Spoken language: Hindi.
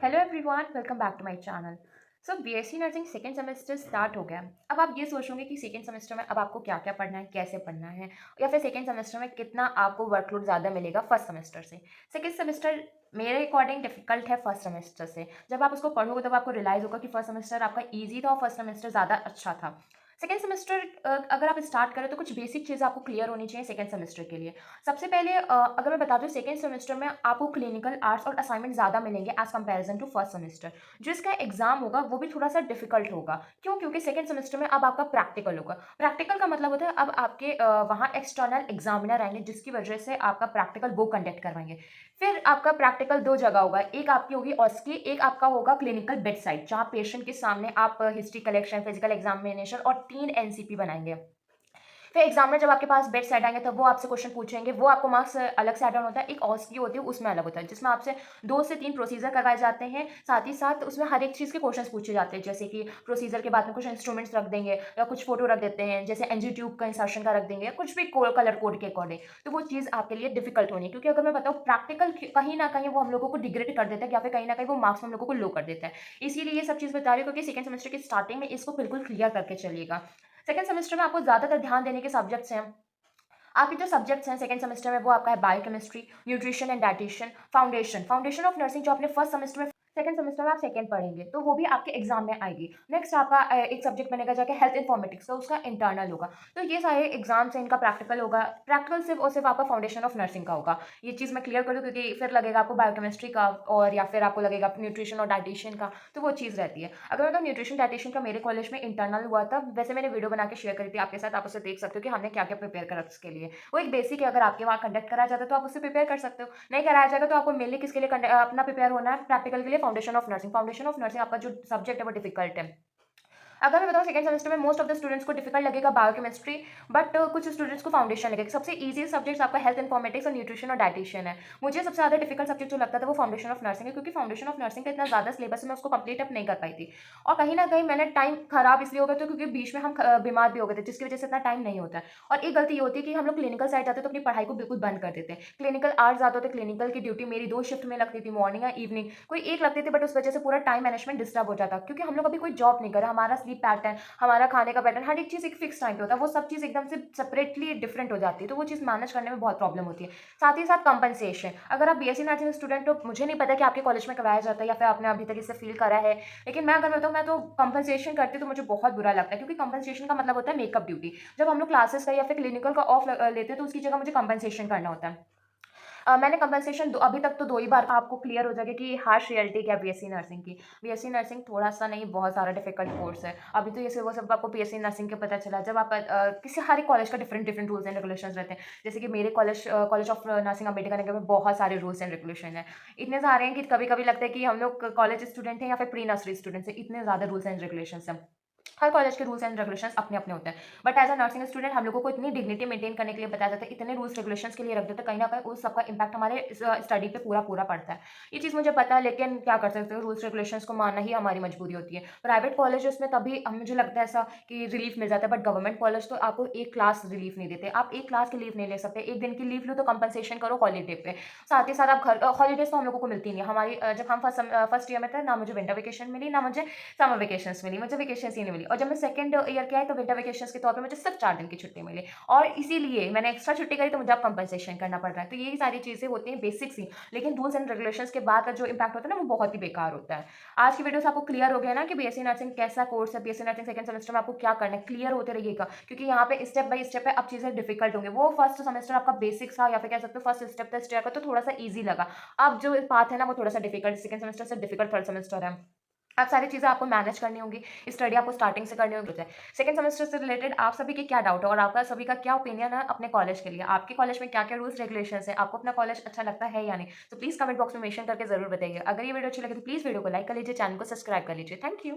Hello everyone, welcome back to my channel. So BSc nursing second semester start हो गया। अब आप ये सोचोगे कि सेकेंड सेमेस्टर में अब आपको क्या क्या पढ़ना है, कैसे पढ़ना है, या फिर सेकेंड सेमेस्टर में कितना आपको वर्कलोड ज़्यादा मिलेगा फर्स्ट सेमेस्टर से। सेकेंड सेमेस्टर मेरे अकॉर्डिंग डिफिकल्ट है फर्स्ट सेमेस्टर से। जब आप उसको पढ़ोगे तब आपको रियलाइज़ होगा कि फर्स्ट सेमेस्टर आपका ईजी था और फर्स्ट सेमेस्टर ज़्यादा अच्छा था। सेकेंड सेमेस्टर अगर आप स्टार्ट करें तो कुछ बेसिक चीज़ आपको क्लियर होनी चाहिए सेकेंड सेमेस्टर के लिए। सबसे पहले अगर मैं बता दूँ, सेकेंड सेमेस्टर में आपको क्लिनिकल आर्ट्स और असाइनमेंट ज़्यादा मिलेंगे as comparison to first semester. जो इसका एग्जाम होगा वो भी थोड़ा सा डिफिकल्ट होगा। क्यों? क्योंकि सेकेंड सेमेस्टर में अब आपका प्रैक्टिकल होगा। प्रैक्टिकल का मतलब होता है अब आपके वहाँ एक्सटर्नल एग्जामिनर आएंगे जिसकी वजह से आपका प्रैक्टिकल वो कंडक्ट करवाएंगे। फिर आपका प्रैक्टिकल दो जगह होगा, एक आपकी होगी ऑस्की, एक आपका होगा क्लिनिकल बेड साइड, जहाँ पेशेंट के सामने आप हिस्ट्री कलेक्शन, फिजिकल एग्जामिनेशन और 3 एनसीपी बनाएंगे। फिर एग्जामिनर जब आपके पास बेड साइड आएंगे तब वो आपसे क्वेश्चन पूछेंगे, वो आपको मार्क्स अलग से ऐड ऑन होता है। एक ऑस्की होती है उसमें अलग होता है, जिसमें आपसे 2 से 3 प्रोसीजर करवाए जाते हैं। साथ ही साथ उसमें हर एक चीज़ के क्वेश्चन पूछे जाते हैं, जैसे कि प्रोसीजर के बाद में कुछ इंस्ट्रूमेंट्स रख देंगे या कुछ फोटो रख देते हैं, जैसे एनजी ट्यूब का इंसर्शन का रख देंगे, या कुछ भी कलर कोड के अकॉर्डिंग। तो वो चीज़ आपके लिए डिफिकल्ट होनी है, क्योंकि अगर मैं बताऊँ प्रैक्टिकल कहीं ना कहीं वो हम लोगों को डिग्रेड कर देता है, या फिर कहीं ना कहीं वो मार्क्स हम लोगों को लो कर देता है। इसीलिए ये सब चीज़ बता रही हूँ, क्योंकि सेकंड सेमेस्टर की स्टार्टिंग में इसको बिल्कुल क्लियर करके चलिएगा। सेकंड सेमेस्टर में आपको ज़्यादातर ध्यान देने के सब्जेक्ट्स हैं। आपके जो सब्जेक्ट्स हैं सेकंड सेमेस्टर में वो आपका है biochemistry, nutrition and dietitian, foundation of nursing, जो आपने फर्स्ट सेमेस्टर में सेकंड सेमेस्टर में आप सेकंड पढ़ेंगे तो वो भी आपके एग्जाम में आएगी। नेक्स्ट आपका एक सब्जेक्ट बनेगा जाके हेल्थ इन्फॉर्मेटिक्स, तो उसका इंटरनल होगा। तो ये सारे एग्जाम्स हैं, इनका प्रैक्टिकल होगा। प्रैक्टिकल सिर्फ और सिर्फ आपका फाउंडेशन ऑफ नर्सिंग का होगा। ये चीज़ मैं क्लियर कर दूँ, क्योंकि फिर लगेगा आपको बायोकेमिस्ट्री का और या फिर आपको लगेगा न्यूट्रिशन और डाइटिशियन का, तो वो चीज़ रहती है। अगर मतलब न्यूट्रिशन डाइटिशियन का मेरे कॉलेज में इंटरनल हुआ था, वैसे मैंने वीडियो बना के शेयर करी थी आपके साथ, आप उसे देख सकते हो कि हमने क्या क्या प्रिपेयर करा उसके लिए। वो एक बेसिक है, अगर आपके वहाँ कंडक्ट कराया जाता है तो आप उससे प्रिपेयर कर सकते हो। नहीं कराया जाएगा तो आपको मेनली किसके लिए अपना प्रिपेयर होना है, प्रैक्टिकल के लिए, फाउंडेशन ऑफ नर्सिंग आपका जो सब्जेक्ट है वो डिफिकल्ट है। अगर मैं बताऊँ सेकंड सेमेस्टर में मोस्ट ऑफ द स्टूडेंट्स को डिफिकल्ट लगेगा बायोकेमिस्ट्री, बट कुछ स्टूडेंट्स को फाउंडेशन लगेगा। सबसे ईजी सब्जेक्ट्स आपका हेल्थ इन्फॉर्मेटिक्स और न्यूट्रिशन और डाइटिशियन है। मुझे सबसे ज़्यादा डिफिकल्ट सब्जेक्ट जो लगता था वो फाउंडेशन ऑफ नर्सिंग है, क्योंकि फाउंडेशन ऑफ नर्सिंग का इतना ज़्यादा सिलेबस है, मैं उसको कंप्लीट अप नहीं कर पाई थी। और कहीं ना कहीं मैंने टाइम खराब इसलिए हो गया था क्योंकि बीच में हम बीमार भी हो गए थे, जिसकी वजह से इतना टाइम नहीं होता है। और एक गलती ये होती है कि हम लोग क्लिनिकल साइड जाते तो अपनी पढ़ाई को बिल्कुल बंद कर देते हैं। क्लिनिकल आवर्स ज़्यादा होते, क्लिनिकल की ड्यूटी मेरी 2 शिफ्ट में लगती थी, मॉर्निंग या इवनिंग, कोई एक लगती थी, बट उस वजह से पूरा टाइम मैनेजमेंट डिस्टर्ब हो जाता, क्योंकि हम लोग अभी कोई जॉब नहीं कर रहे, हमारा स्लीप पैटर्न, हमारा खाने का पैटर्न, हर एक चीज़ एक फिक्स टाइम पे होता है, वो सब चीज़ एकदम से सेपरेटली डिफरेंट हो जाती है, तो वो चीज़ मैनेज करने में बहुत प्रॉब्लम होती है। साथ ही साथ कंपनसेशन, अगर आप बीएससी नर्सिंग स्टूडेंट हो, मुझे नहीं पता कि आपके कॉलेज में कराया जाता है या फिर आपने अभी तक इसे फील करा है, लेकिन मैं अगर बताऊँ, मैं तो कंपनसेशन करती तो मुझे बहुत बुरा लगता है, क्योंकि कंपनसेशन का मतलब होता है मेकअप ड्यूटी। जब हम लोग क्लासेस का या फिर क्लिनिकल का ऑफ लेते हैं तो उसकी जगह मुझे कंपनसेशन करना होता है। मैंने कंपनसेशन अभी तक तो 2 ही बार, आपको क्लियर हो जाएगा कि हार्श रियलिटी क्या है बीएससी नर्सिंग की। बीएससी नर्सिंग थोड़ा-सा नहीं, बहुत सारा डिफिकल्ट कोर्स है। अभी तो ये सिर्फ वो सब आपको बीएससी नर्सिंग के पता चला, जब आप किसी हर एक कॉलेज का different different rules and regulations रहते हैं। जैसे कि मेरे college of nursing Ambedkar Nagar में बहुत सारे रूल्स एंड रेगुलेशन हैं। इतने सारे हैं कि कभी-कभी लगता है कि हम लोग कॉलेज स्टूडेंट हैं या फिर प्री नर्सरी स्टूडेंट्स हैं, इतने ज़्यादा रूल्स एंड रेगुलेशंस हैं। हर कॉलेज के रूल्स एंड रेगुलेशंस अपने-अपने होते हैं। But as a nursing student हम लोगों को इतनी डिग्निटी मेंटेन करने के लिए बताया जाता है, इतने रूल्स रेगुलेशंस के लिए रख देते हैं, कहीं न कहीं उस सबका इम्पैक्ट हमारे स्टडी पे पूरा-पूरा पड़ता है। ये चीज़ मुझे पता है, लेकिन क्या कर सकते हो, रूल्स रेगुलेशंस को मानना ही हमारी मजबूरी होती है। प्राइवेट कॉलेजेस में तभी मुझे लगता है ऐसा कि रिलीफ मिल जाता है, बट गवर्नमेंट कॉलेज तो आपको एक क्लास रिलीफ नहीं देते। आप एक क्लास की लीव नहीं ले सकते, 1 दिन की लीव लो तो कंपनसेशन करो हॉलिडे पे। साथ ही साथ आप घर हॉलिडेज़ तो हम लोगों को मिलती नहीं है। हमारी जब हम फर्स्ट ईयर में थे, ना मुझे विंटर वेकेशन मिली, ना मुझे समर वेकेशंस मिली, मुझे वेकेशंस ही नहीं मिली। और जब मैं सेकंड ईयर की आई तो विंटर वेकेशंस के तौर पे मुझे सिर्फ 4 दिन की छुट्टी मिली, और इसीलिए मैंने एक्स्ट्रा छुट्टी करी, तो मुझे अब कंपनसेशन करना पड़ रहा है। तो यही सारी चीज़ें होती हैं बेसिक्स ही, लेकिन रूल्स एंड रेगुलेशंस के बाद का जो इम्पैक्ट होता है ना, वो बहुत ही बेकार होता है। आज की वीडियो से आपको क्लियर हो गया ना कि बीएससी नर्सिंग कैसा कोर्स है, बीएससी नर्सिंग सेकंड सेमेस्टर में आपको क्या करना है, क्लियर होते रहिएगा, क्योंकि यहाँ पे स्टेप बाय स्टेप है, अब चीज़ें डिफिकल्ट होंगी। वो फर्स्ट सेमेस्टर आपका बेसिक्स था, या फिर कह सकते हो फर्स्ट स्टेप था स्टेप का, तो थोड़ा सा ईजी लगा। अब जो पाथ है ना वो थोड़ा सा डिफिकल्ट, सेकंड सेमेस्टर से डिफिकल्ट थर्ड सेमेस्टर है। अब सारी चीज़ें आपको मैनेज करनी होंगी, स्टडी आपको स्टार्टिंग से करनी होगी। सेकंड सेमेस्टर से रिलेटेड आप सभी के क्या डाउट है और आपका सभी का क्या ओपिनियन है अपने कॉलेज के लिए? आपके कॉलेज में क्या-क्या रूल्स रेगुलेशंस हैं? आपको अपना कॉलेज अच्छा लगता है या नहीं? तो प्लीज़ कमेंट बॉक्स में मेंशन करके ज़रूर बताइए। अगर ये वीडियो अच्छी लगे तो प्लीज़ वीडियो को लाइक कर लीजिए, चैनल को सब्सक्राइब कर लीजिए। Thank you.